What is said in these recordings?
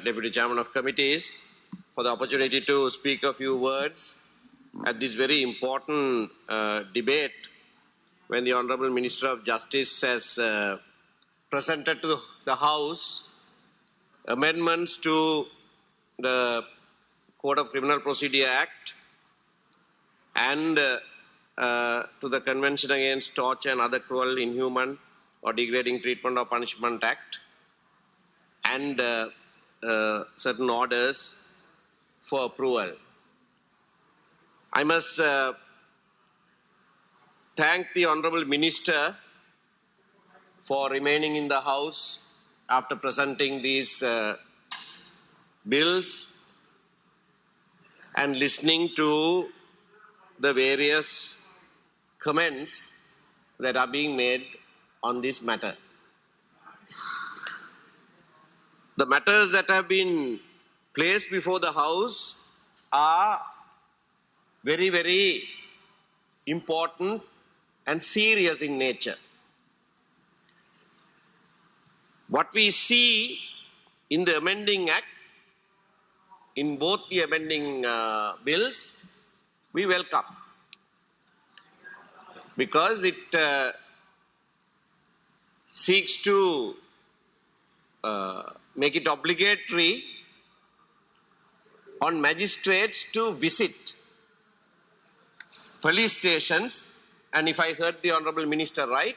Deputy Chairman of Committees, for the opportunity to speak a few words at this very important debate when the Honorable Minister of Justice has presented to the House amendments to the Code of Criminal Procedure Act and to the Convention Against Torture and Other Cruel, Inhuman or Degrading Treatment or Punishment Act, and certain orders for approval. I must thank the Honorable Minister for remaining in the House after presenting these bills and listening to the various comments that are being made on this matter. The matters that have been placed before the House are very, very important and serious in nature. What we see in the amending act, in both the amending bills, we welcome, because it seeks to make it obligatory on magistrates to visit police stations, and if I heard the Honorable Minister right,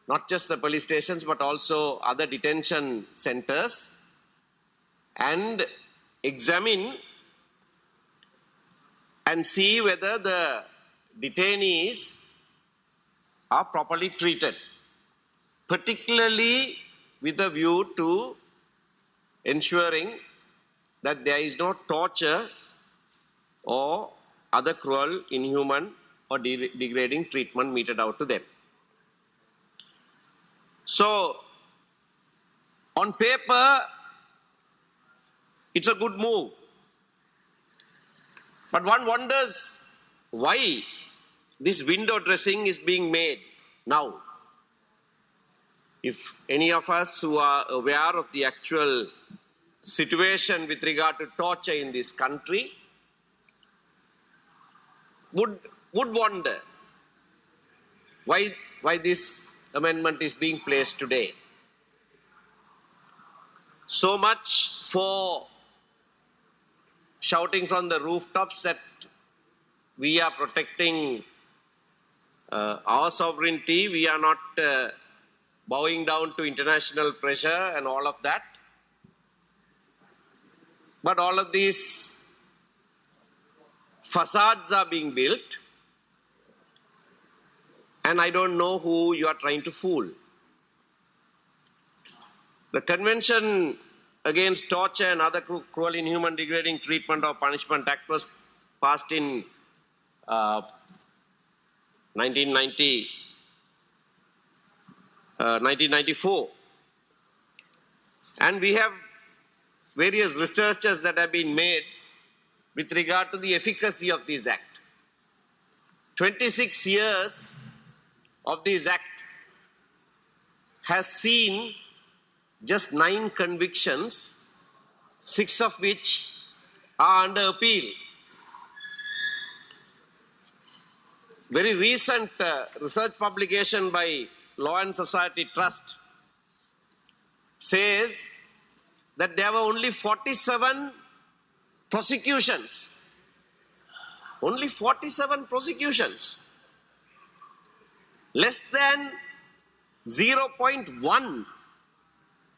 not just the police stations but also other detention centers, and examine and see whether the detainees are properly treated, particularly with a view to ensuring that there is no torture or other cruel, inhuman or degrading treatment meted out to them. So, on paper, it's a good move. But one wonders why this window dressing is being made now. If any of us who are aware of the actual situation with regard to torture in this country would wonder why this amendment is being placed today. So much for shouting from the rooftops that we are protecting our sovereignty, we are not bowing down to international pressure and all of that. But all of these facades are being built, and I don't know who you are trying to fool. The Convention Against Torture and Other Cruel, Inhuman, Degrading Treatment or Punishment Act was passed in 1994. And we have various researches that have been made with regard to the efficacy of this act. 26 years of this act has seen just 9 convictions, 6 of which are under appeal. Very recent research publication by Law and Society Trust says that there were only 47 prosecutions. Only 47 prosecutions. Less than 0.1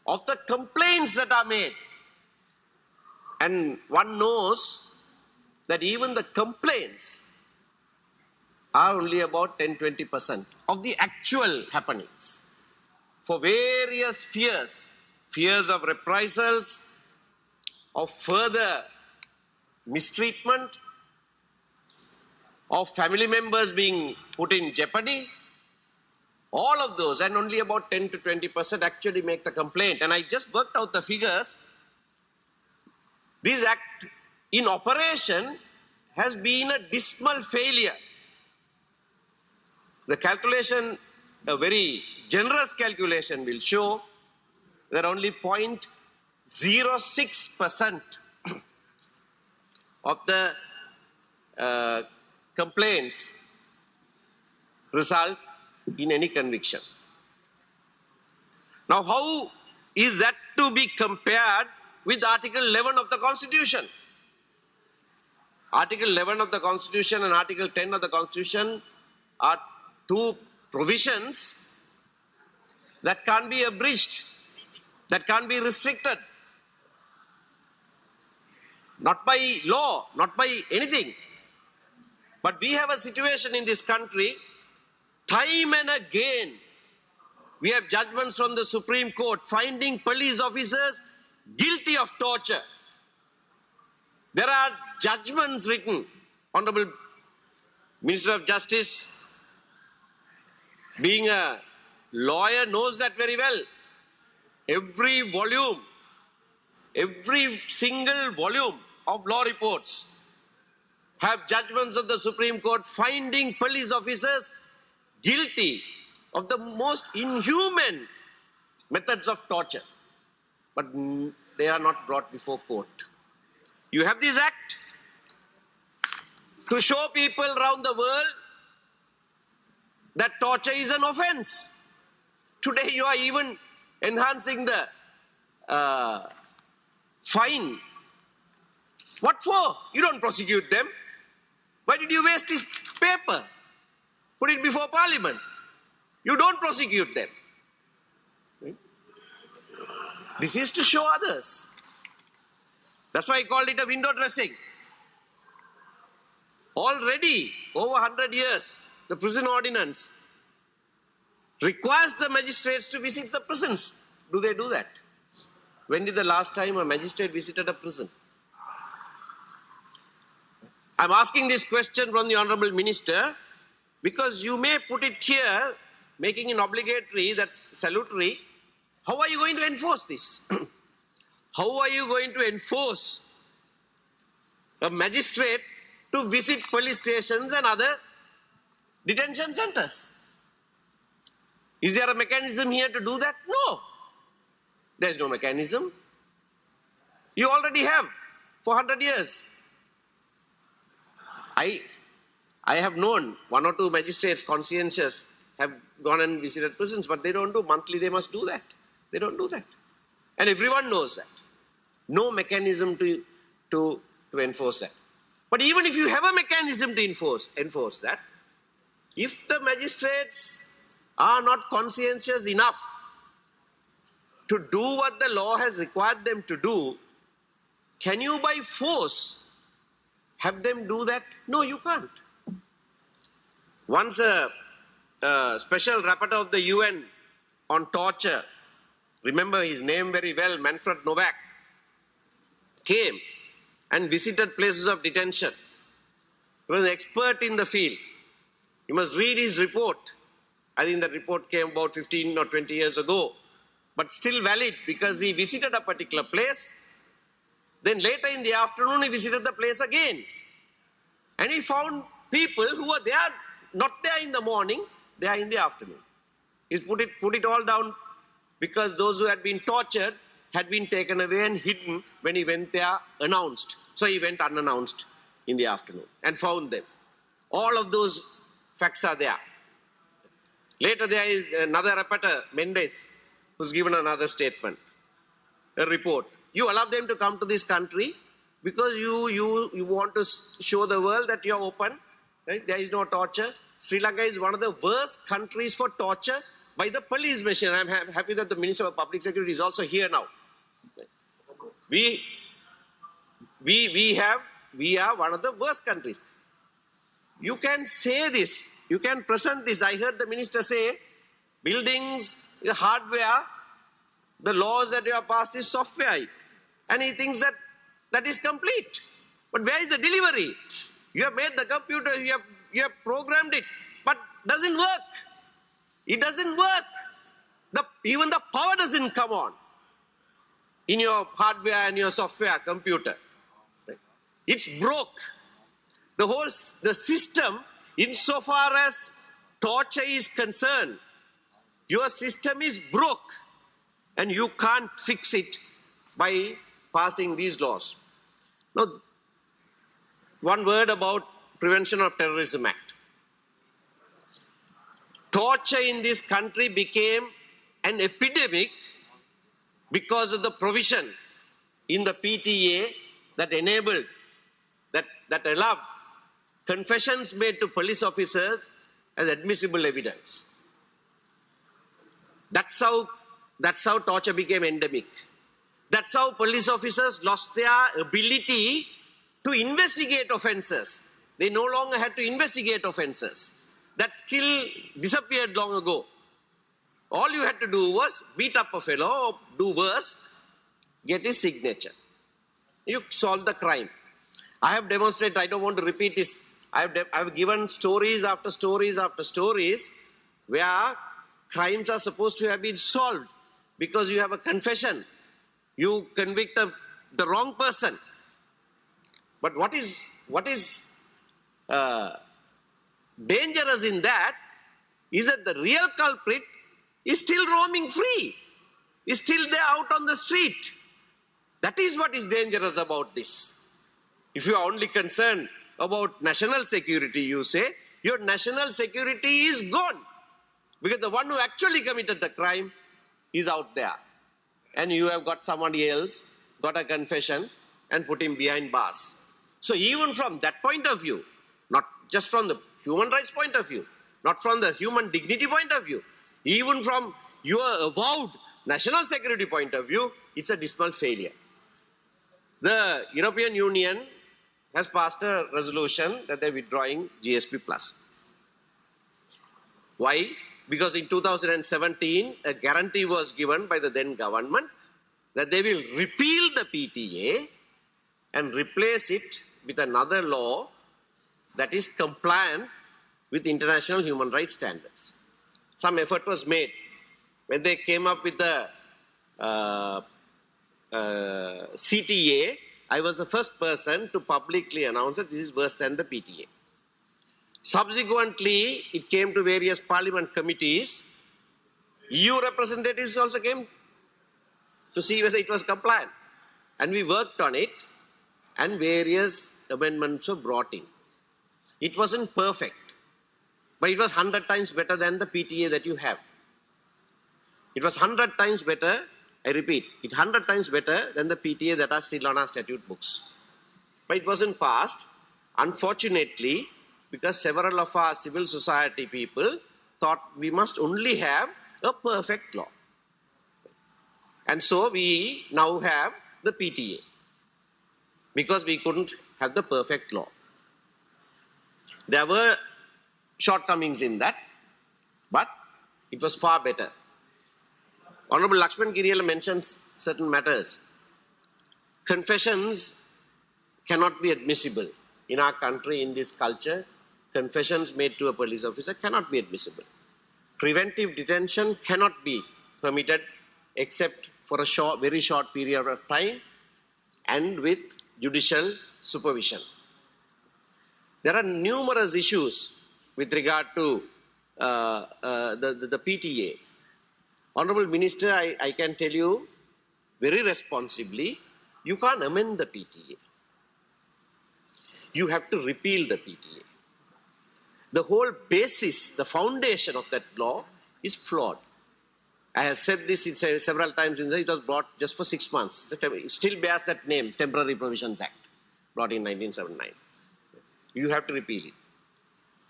of the complaints that are made. And one knows that even the complaints are only about 10-20% of the actual happenings. For various fears of reprisals, of further mistreatment, of family members being put in jeopardy, all of those, and only about 10-20% actually make the complaint. And I just worked out the figures. This act in operation has been a dismal failure. The calculation, a very generous calculation, will show that only 0.06% of the complaints result in any conviction. Now, how is that to be compared with Article 11 of the Constitution? Article 11 of the Constitution and Article 10 of the Constitution are two provisions that can't be abridged, that can't be restricted. Not by law, not by anything. But we have a situation in this country, time and again, we have judgments from the Supreme Court finding police officers guilty of torture. There are judgments written. Honorable Minister of Justice, being a lawyer, knows that very well. Every volume, every single volume of law reports have judgments of the Supreme Court finding police officers guilty of the most inhuman methods of torture. But they are not brought before court. You have this act to show people around the world that torture is an offense. Today you are even enhancing the fine. What for? You don't prosecute them. Why did you waste this paper? Put it before Parliament. You don't prosecute them. This is to show others. That's why I called it a window dressing. Already, over 100 years, the prison ordinance requires the magistrates to visit the prisons. Do they do that? When did the last time a magistrate visited a prison? I'm asking this question from the Honorable Minister because you may put it here, making it obligatory, that's salutary. How are you going to enforce this? How are you going to enforce a magistrate to visit police stations and other detention centers? Is there a mechanism here to do that? No. There's no mechanism. You already have for 100 years. I have known one or two magistrates, conscientious, have gone and visited prisons, but they don't do monthly, they must do that. They don't do that. And everyone knows that. No mechanism to enforce that. But even if you have a mechanism to enforce that, if the magistrates are not conscientious enough to do what the law has required them to do, can you by force have them do that? No, you can't. Once a special rapporteur of the UN on torture, remember his name very well, Manfred Novak, came and visited places of detention. He was an expert in the field. You must read his report. I think that report came about 15 or 20 years ago, but still valid because he visited a particular place. Then later in the afternoon, he visited the place again. And he found people who were there, not there in the morning, they are in the afternoon. He put it all down because those who had been tortured had been taken away and hidden when he went there announced. So he went unannounced in the afternoon and found them. All of those facts are there. Later there is another rapporteur, Mendes, who's given another statement, a report. You allow them to come to this country because you want to show the world that you're open, right? There is no torture. Sri Lanka is one of the worst countries for torture by the police machine. I'm happy that the Minister of Public Security is also here now. We are one of the worst countries. You can say this, you can present this. I heard the minister say, buildings, the hardware, the laws that you have passed is software. And he thinks that that is complete. But where is the delivery? You have made the computer, you have programmed it, but doesn't work. It doesn't work. Even the power doesn't come on in your hardware and your software computer. It's broke. The system, insofar as torture is concerned, your system is broke and you can't fix it by passing these laws. Now, one word about Prevention of Terrorism Act. Torture in this country became an epidemic because of the provision in the PTA that enabled, that allowed confessions made to police officers as admissible evidence. That's how torture became endemic. That's how police officers lost their ability to investigate offences. They no longer had to investigate offences. That skill disappeared long ago. All you had to do was beat up a fellow, or do worse, get his signature. You solve the crime. I have demonstrated, I don't want to repeat this, I have given stories after stories after stories where crimes are supposed to have been solved because you have a confession. You convict the wrong person. But what is dangerous in that is that the real culprit is still roaming free, is still there out on the street. That is what is dangerous about this. If you are only concerned about national security, you say, your national security is gone. Because the one who actually committed the crime is out there. And you have got somebody else, got a confession, and put him behind bars. So even from that point of view, not just from the human rights point of view, not from the human dignity point of view, even from your avowed national security point of view, it's a dismal failure. The European Union has passed a resolution that they're withdrawing GSP+. Why? Because in 2017, a guarantee was given by the then government that they will repeal the PTA and replace it with another law that is compliant with international human rights standards. Some effort was made. When they came up with the CTA, I was the first person to publicly announce that this is worse than the PTA. Subsequently, it came to various parliament committees. EU representatives also came to see whether it was compliant. And we worked on it, and various amendments were brought in. It wasn't perfect, but it was 100 times better than the PTA that you have. It was 100 times better, I repeat, it's 100 times better than the PTA that are still on our statute books. But it wasn't passed, unfortunately, because several of our civil society people thought we must only have a perfect law. And so we now have the PTA, because we couldn't have the perfect law. There were shortcomings in that, but it was far better. Honorable Lakshman Kiriella mentions certain matters. Confessions cannot be admissible. In our country, in this culture, confessions made to a police officer cannot be admissible. Preventive detention cannot be permitted except for a very short period of time and with judicial supervision. There are numerous issues with regard to the PTA. Honorable Minister, I can tell you very responsibly, you can't amend the PTA. You have to repeal the PTA. The whole basis, the foundation of that law is flawed. I have said this several times. It was brought just for 6 months. It still bears that name, Temporary Provisions Act, brought in 1979. You have to repeal it.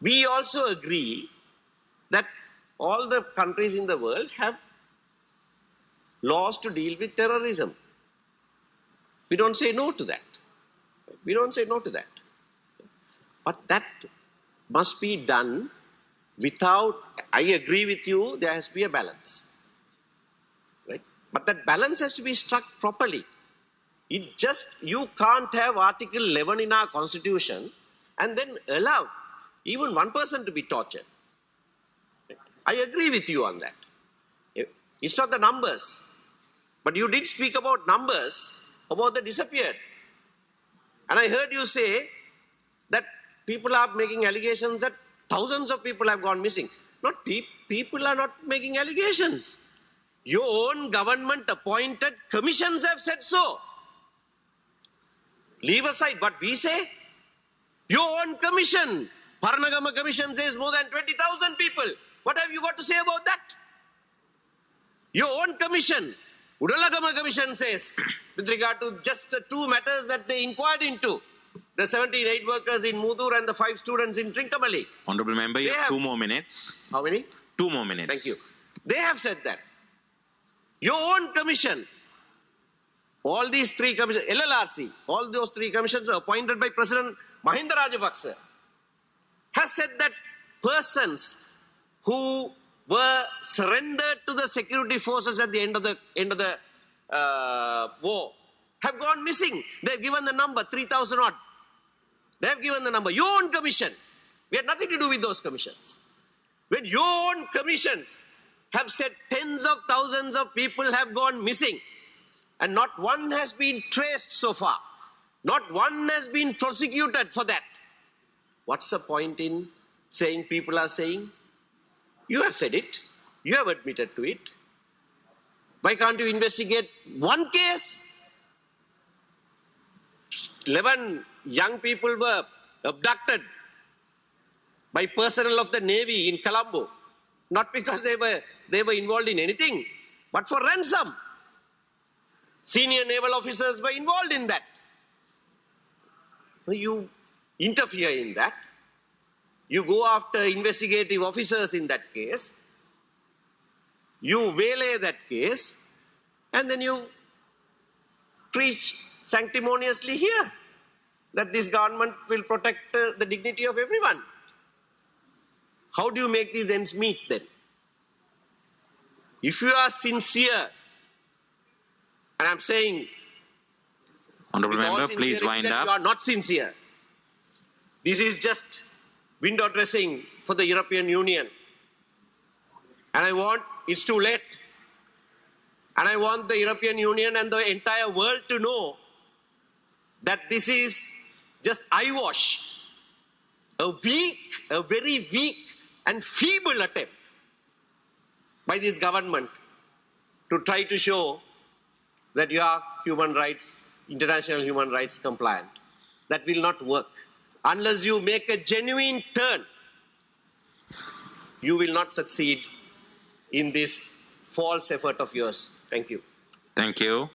We also agree that all the countries in the world have laws to deal with terrorism. We don't say no to that. We don't say no to that. But that must be done without, I agree with you, there has to be a balance. Right? But that balance has to be struck properly. You can't have Article 11 in our Constitution and then allow even one person to be tortured. I agree with you on that. It's not the numbers. But you did speak about numbers, about the disappeared. And I heard you say that people are making allegations that thousands of people have gone missing. People are not making allegations. Your own government appointed commissions have said so. Leave aside what we say. Your own commission, Paranagama Commission, says more than 20,000 people. What have you got to say about that? Your own commission, Udalagama Commission, says, with regard to just the two matters that they inquired into, the 17 aid workers in Mudur and the 5 students in Trincomalee. Honorable Member, you have 2 more minutes. How many? 2 more minutes. Thank you. They have said that. Your own commission, all these 3 commissions, LLRC, all those 3 commissions are appointed by President Mahinda Rajapaksa, has said that persons who were surrendered to the security forces at the end of the war have gone missing. They've given the number 3,000 odd. They have given the number. Your own commission. We had nothing to do with those commissions. When your own commissions have said tens of thousands of people have gone missing and not one has been traced so far, not one has been prosecuted for that, what's the point in saying people are saying? You have said it. You have admitted to it. Why can't you investigate one case? 11 young people were abducted by personnel of the Navy in Colombo, not because they were involved in anything, but for ransom. Senior naval officers were involved in that. You interfere in that. You go after investigative officers in that case. You waylay that case, and then you preach sanctimoniously here that this government will protect the dignity of everyone. How do you make these ends meet then? If you are sincere, and I'm saying, Honorable Member, please wind up. You are not sincere. This is just window dressing for the European Union. And it's too late. And I want the European Union and the entire world to know that this is just eyewash. A very weak and feeble attempt by this government to try to show that you are international human rights compliant. That will not work. Unless you make a genuine turn, you will not succeed in this false effort of yours. Thank you. Thank you.